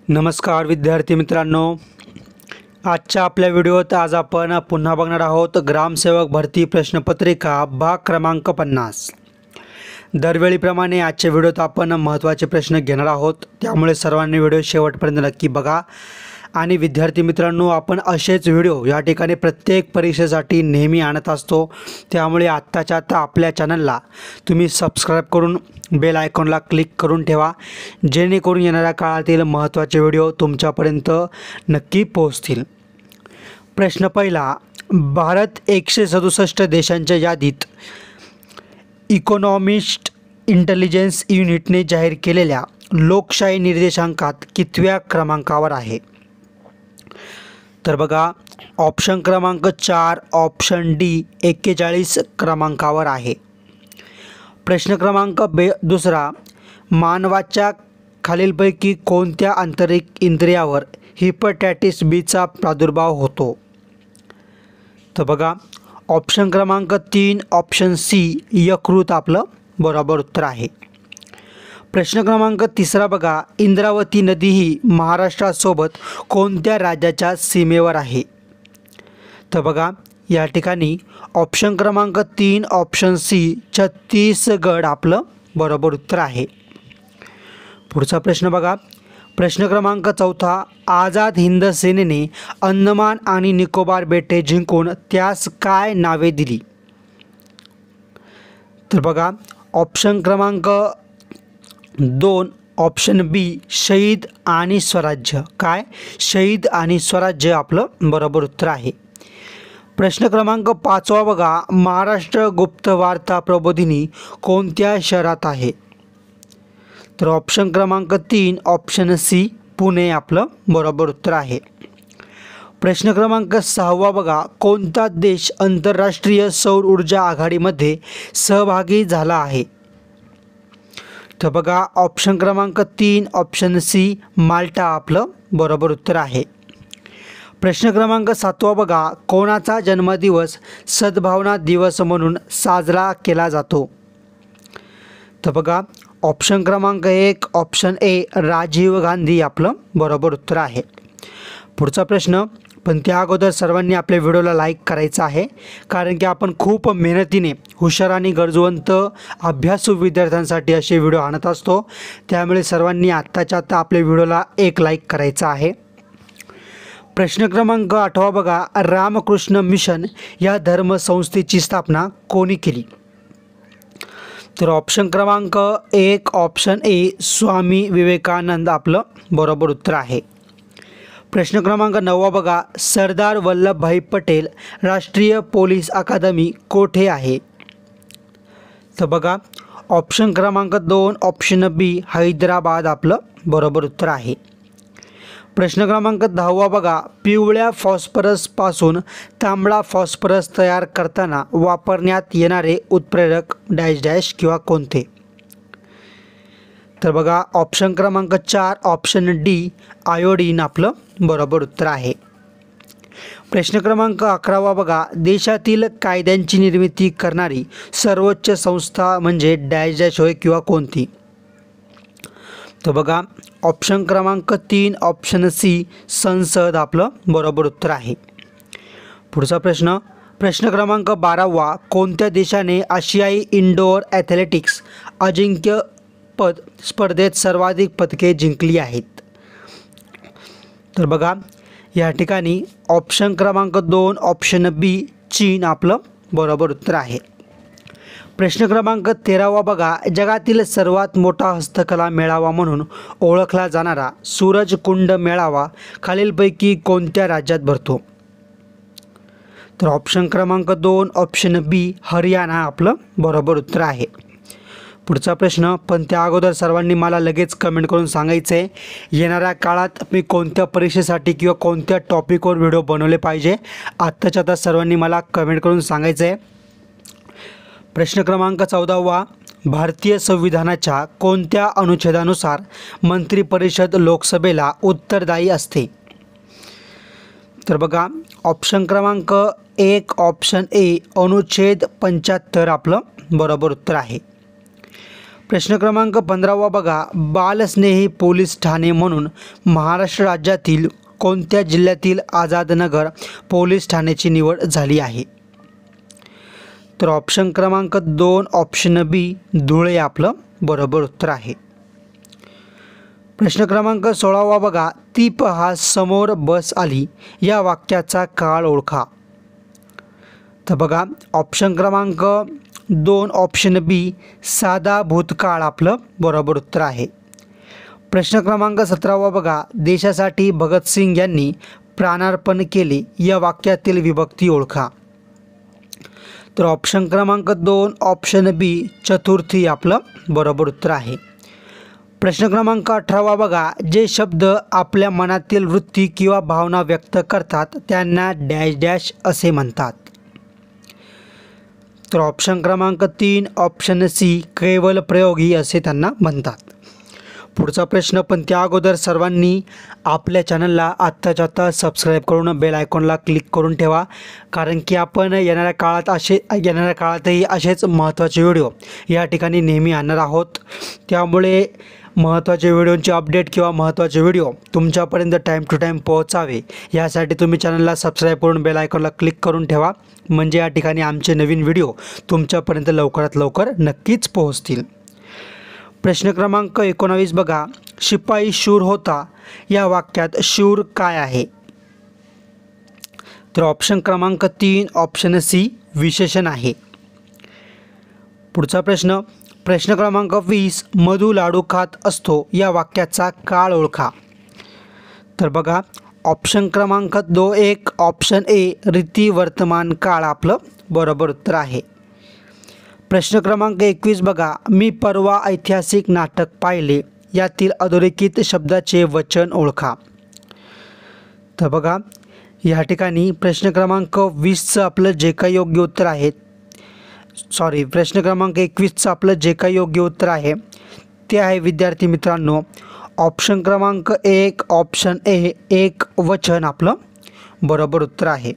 नमस्कार विद्यार्थी मित्रांनो, आजच्या आपल्या व्हिडिओत आज आपण पुन्हा बघणार आहोत ग्रामसेवक भरती प्रश्नपत्रिका भाग क्रमांक 50। दरवेळीप्रमाणे आजच्या व्हिडिओत आपण महत्त्वाचे प्रश्न घेणार आहोत, त्यामुळे सर्वांनी व्हिडिओ शेवटपर्यंत नक्की बघा। आणि विद्यार्थी मित्रांनो, आपण असेच व्हिडिओ या ठिकाणी प्रत्येक परीक्षेसाठी नेहमी आणत असतो, त्यामुळे आत्ताच्या आत्ता आपल्या चॅनलला तुम्ही सबस्क्राइब करून बेल आयकॉनला क्लिक करून ठेवा, जेणेकरून येणाऱ्या काळातील महत्त्वाचे व्हिडिओ तुमच्यापर्यंत नक्की पोहोचतील। प्रश्न पहिला, भारत 167 देशांच्या यादीत इकॉनॉमिस्ट इंटेलिजन्स युनिटने जाहीर केलेल्या लोकशाही निर्देशांकात कितव्या क्रमांकावर आहे? तर बघा, ऑप्शन क्रमांक 4 ऑप्शन डी 41 क्रमांकावर आहे। प्रश्न क्रमांक दुसरा, मानवाच्या खालीलपैकी कोणत्या आंतरिक इंद्रियावर हिपॅटायटिस बीचा प्रादुर्भाव होतो? तर बघा, ऑप्शन क्रमांक 3 ऑप्शन सी यकृत आपलं बरोबर उत्तर आहे। प्रश्न क्रमांक तिसरा बघा, इंद्रावती नदी ही महाराष्ट्रासोबत कोणत्या राज्याच्या सीमेवर आहे? तर बघा, या ठिकाणी ऑप्शन क्रमांक 3 ऑप्शन सी छत्तीसगड आपलं बरोबर उत्तर आहे। पुढचा प्रश्न बघा, प्रश्न क्रमांक चौथा, आझाद हिंद सेनेने अंदमान आणि निकोबार बेटे जिंकून त्यास काय नावे दिली? तर बघा, ऑप्शन क्रमांक 2 ऑप्शन बी शहीद आणि स्वराज्य, काय शहीद आणि स्वराज्य आपलं बरोबर उत्तर आहे। प्रश्न क्रमांक 5 बघा, महाराष्ट्र गुप्त वार्ता प्रबोधिनी कोणत्या शहरात आहे? तर ऑप्शन क्रमांक 3 ऑप्शन सी पुणे आपलं बरोबर उत्तर आहे। प्रश्न क्रमांक 6 बघा, कोणता देश आंतरराष्ट्रीय सौर ऊर्जा आघाडीमध्ये सहभागी झाला आहे? तर बघा, ऑप्शन क्रमांक 3 ऑप्शन सी माल्टा आपलं बरोबर उत्तर आहे। प्रश्न क्रमांक 7 बघा, कोणाचा जन्मदिवस सद्भावना दिवस म्हणून साजरा केला जातो? तर बघा, ऑप्शन क्रमांक 1 ऑप्शन ए राजीव गांधी आपलं बरोबर उत्तर आहे। पुढचा प्रश्न, पण त्या अगोदर सर्वांनी आपल्या व्हिडिओला लाईक करायचं आहे, कारण की आपण खूप मेहनतीने हुशार आणि गरजवंत अभ्यासू विद्यार्थ्यांसाठी असे व्हिडिओ आणत असतो, त्यामुळे सर्वांनी आत्ताच्या आत्ता आपल्या व्हिडिओला एक लाईक करायचं आहे। प्रश्न क्रमांक 8 बघा, रामकृष्ण मिशन या धर्मसंस्थेची स्थापना कोणी केली? तर ऑप्शन क्रमांक 1 ऑप्शन ए स्वामी विवेकानंद आपलं बरोबर उत्तर आहे। प्रश्न क्रमांक 9 बघा, सरदार वल्लभभाई पटेल राष्ट्रीय पोलीस अकादमी कोठे आहे? तर बघा, ऑप्शन क्रमांक 2 ऑप्शन बी हैदराबाद आपलं बरोबर उत्तर आहे। प्रश्न क्रमांक 10 बघा, पिवळ्या फॉस्फरसपासून तांबडा फॉस्फरस तयार करताना वापरण्यात येणारे उत्प्रेरक डॅश डॅश किंवा कोणते? तर बघा, ऑप्शन क्रमांक 4 ऑप्शन डी आयोडीन आपलं बरोबर उत्तर आहे। प्रश्न क्रमांक 11 बघा, देशातील कायद्यांची निर्मिती करणारी सर्वोच्च संस्था म्हणजे डॅश डॅश होय किंवा कोणती? तर बघा, ऑप्शन क्रमांक 3 ऑप्शन सी संसद आपलं बरोबर उत्तर आहे। पुढचा प्रश्न, प्रश्न क्रमांक 12 कोणत्या देशाने आशियाई इंडोर ॲथलेटिक्स अजिंक्यपद स्पर्धेत सर्वाधिक पदके जिंकली आहेत? तर बघा, या ठिकाणी ऑप्शन क्रमांक 2 ऑप्शन बी चीन आपलं बरोबर उत्तर आहे। प्रश्न क्रमांक 13 बघा, जगातील सर्वात मोठा हस्तकला मेळावा म्हणून ओळखला जाणारा सूरजकुंड मेळावा खालीलपैकी कोणत्या राज्यात भरतो? तर ऑप्शन क्रमांक 2 ऑप्शन बी हरियाणा आपलं बरोबर उत्तर आहे। पुढचा प्रश्न, पण त्या अगोदर सर्वांनी मला लगेच कमेंट करून सांगायचं आहे येणाऱ्या काळात मी कोणत्या परीक्षेसाठी किंवा कोणत्या टॉपिकवर व्हिडिओ बनवले पाहिजे। आत्ताच्या आता सर्वांनी मला कमेंट करून सांगायचं आहे। प्रश्न क्रमांक 14 भारतीय संविधानाच्या कोणत्या अनुच्छेदानुसार मंत्रिपरिषद लोकसभेला उत्तरदायी असते? तर बघा, ऑप्शन क्रमांक 1 ऑप्शन ए अनुच्छेद 75 आपलं बरोबर उत्तर आहे। प्रश्न क्रमांक 15 बघा, बालस्नेही पोलीस ठाणे म्हणून महाराष्ट्र राज्यातील कोणत्या जिल्ह्यातील आझादनगर पोलीस ठाण्याची निवड झाली आहे? तर ऑप्शन क्रमांक 2 ऑप्शन बी धुळे आपलं बरोबर उत्तर आहे. प्रश्न क्रमांक 16 बघा, ती पहा समोर बस आली या वाक्याचा काळ ओळखा. तर बघा ऑप्शन क्रमांक 2 ऑप्शन बी साधा भूतकाळ आपलं बरोबर उत्तर आहे. प्रश्न क्रमांक 17 बघा, देशासाठी भगतसिंग यांनी प्राणार्पण केले या वाक्यातील विभक्ती ओळखा. तर ऑप्शन क्रमांक 2 ऑप्शन बी चतुर्थी आपलं बरोबर उत्तर आहे. प्रश्न क्रमांक 18 बघा, जे शब्द आपल्या मनातील वृत्ती किंवा भावना व्यक्त करतात त्यांना डॅश डॅश असे म्हणतात. तर ऑप्शन क्रमांक 3 ऑप्शन सी केवल प्रयोगी असे त्यांना म्हणतात. पुढचा प्रश्न, पण त्या अगोदर सर्वांनी आपल्या चॅनलला आत्ताच्या आत्ता सबस्क्राईब करून बेल आयकॉनला क्लिक करून ठेवा, कारण की आपण येणाऱ्या काळातही असेच महत्त्वाचे व्हिडिओ या ठिकाणी नेहमी आणणार आहोत. त्यामुळे महत्त्वाचे व्हिडिओंचे अपडेट किंवा महत्त्वाचे व्हिडिओ तुमच्यापर्यंत टाईम टू टाईम पोहोचावे यासाठी तुम्ही चॅनलला सबस्क्राईब करून बेल आयकॉनला क्लिक करून ठेवा, म्हणजे या ठिकाणी आमचे नवीन व्हिडिओ तुमच्यापर्यंत लवकरात लवकर नक्कीच पोहोचतील. प्रश्न क्रमांक 19 बघा, शिपाई शूर होता या वाक्यात शूर काय आहे? तर ऑप्शन क्रमांक 3 ऑप्शन सी विशेषण आहे. पुढचा प्रश्न, प्रश्न क्रमांक 20 मधु लाडू खात असतो या वाक्याचा काळ ओळखा. तर बघा ऑप्शन क्रमांक 1 ऑप्शन ए रीती वर्तमान काळ आपलं बरोबर उत्तर आहे. प्रश्न क्रमांक 21 बघा, मी परवा ऐतिहासिक नाटक पाहिले यातील अधोरेखित शब्दाचे वचन ओळखा. तर बघा या ठिकाणी प्रश्न क्रमांक 20चं आपलं जे काही योग्य उत्तर आहे, प्रश्न क्रमांक 21चं आपलं जे काही योग्य उत्तर आहे ते आहे विद्यार्थी मित्रांनो ऑप्शन क्रमांक 1 ऑप्शन ए एक वचन आपलं बरोबर उत्तर आहे.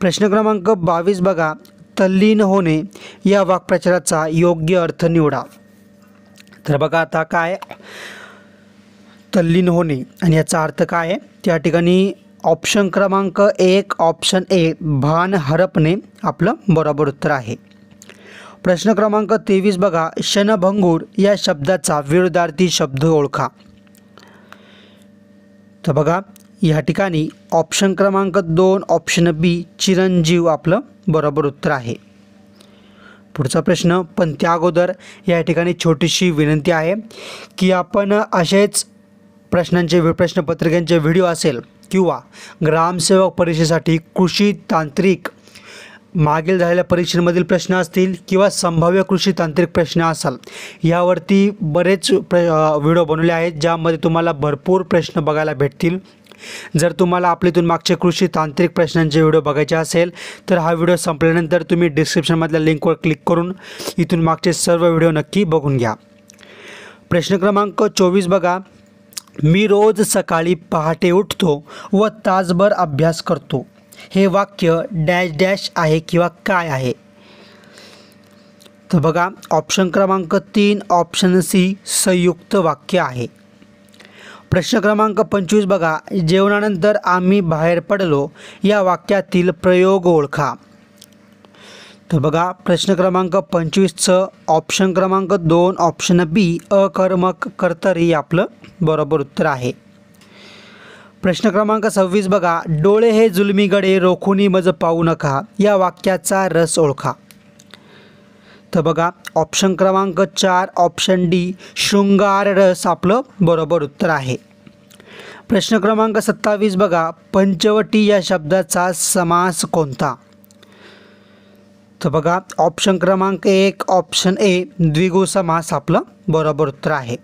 प्रश्न क्रमांक 22 बघा, तल्लीन होणे या वाक्प्रचाराचा योग्य अर्थ निवडा. तर बघा आता काय तल्लीन होणे आणि याचा अर्थ काय आहे, त्या ठिकाणी ऑप्शन क्रमांक 1 ऑप्शन ए भान हरपणे आपलं बरोबर उत्तर आहे. प्रश्न क्रमांक 23 बघा, क्षणभंगूर या शब्दाचा विरुद्धार्थी शब्द ओळखा. तर बघा या ठिकाणी ऑप्शन क्रमांक 2 ऑप्शन बी चिरंजीव आपलं बरोबर उत्तर आहे. पुढचा प्रश्न, पण त्या अगोदर या ठिकाणी छोटीशी विनंती आहे की आपण असेच प्रश्नपत्रिकांचे व्हिडिओ असेल किंवा ग्रामसेवक परीक्षेसाठी कृषी तांत्रिक मागील झालेल्या परीक्षेमधील प्रश्न असतील किंवा संभाव्य कृषी तांत्रिक प्रश्न असाल यावरती बरेच व्हिडिओ बनवले आहेत, ज्यामध्ये तुम्हाला भरपूर प्रश्न बघायला भेटतील. जर तुम्हाला आपल्या इथून मागचे कृषी तांत्रिक प्रश्नांचे व्हिडिओ बघायचे असेल तर हा व्हिडिओ संपल्यानंतर तुम्ही डिस्क्रिप्शनमधल्या लिंकवर क्लिक करून इथून मागचे सर्व व्हिडिओ नक्की बघून घ्या. प्रश्न क्रमांक 24 बघा, मी रोज सकाळी पहाटे उठतो व तासभर अभ्यास करतो हे वाक्य डॅश डॅश आहे किंवा काय आहे? तर बघा ऑप्शन क्रमांक 3 ऑप्शन सी संयुक्त वाक्य आहे. प्रश्न क्रमांक 25 बघा, जेवणानंतर आम्ही बाहेर पडलो या वाक्यातील प्रयोग ओळखा. तर बघा प्रश्न क्रमांक 25चं ऑप्शन क्रमांक 2 ऑप्शन बी अकर्मक कर्तरी आपलं बरोबर उत्तर आहे. प्रश्न क्रमांक 26 बघा, डोळे हे जुलमी गडे रोखुनी मज पाहू नका या वाक्याचा रस ओळखा. तर बघा ऑप्शन क्रमांक 4 ऑप्शन डी शृंगार रस आपलं बरोबर उत्तर आहे. प्रश्न क्रमांक 27 बघा, पंचवटी या शब्दाचा समास कोणता? तर बघा ऑप्शन क्रमांक 1 ऑप्शन ए द्विगु समास आपलं बरोबर उत्तर आहे.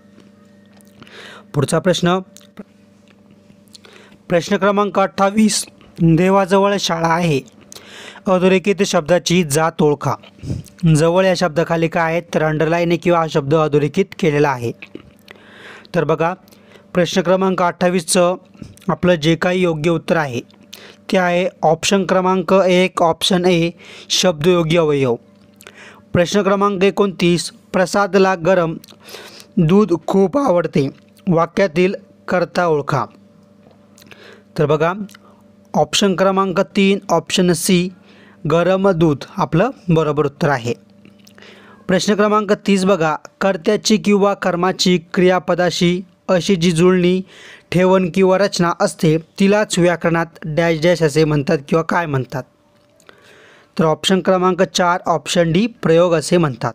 पुढचा प्रश्न, प्रश्न क्रमांक 28 देवाजवळ शाळा आहे अधोरेखित शब्दाची जात ओळखा. जवळ या शब्दाखाली काय आहे तर अंडरलाईन किंवा हा शब्द अधोरेखित केलेला आहे. तर बघा प्रश्न क्रमांक 28चं आपलं जे काही योग्य उत्तर आहे ते आहे ऑप्शन क्रमांक 1 ऑप्शन ए शब्दयोगी अवयव. प्रश्न क्रमांक 29 प्रसादला गरम दूध खूप आवडते. वाक्यातील कर्ता ओळखा. तर बघा ऑप्शन क्रमांक 3 ऑप्शन सी गरम दूध आपलं बरोबर उत्तर आहे. प्रश्न क्रमांक 30 बघा, कर्त्याची किंवा कर्माची क्रियापदाशी अशी जी जुळणी ठेवण किंवा रचना असते तिलाच व्याकरणात डॅश डॅश असे म्हणतात किंवा काय म्हणतात. तर ऑप्शन क्रमांक 4 ऑप्शन डी प्रयोग असे म्हणतात.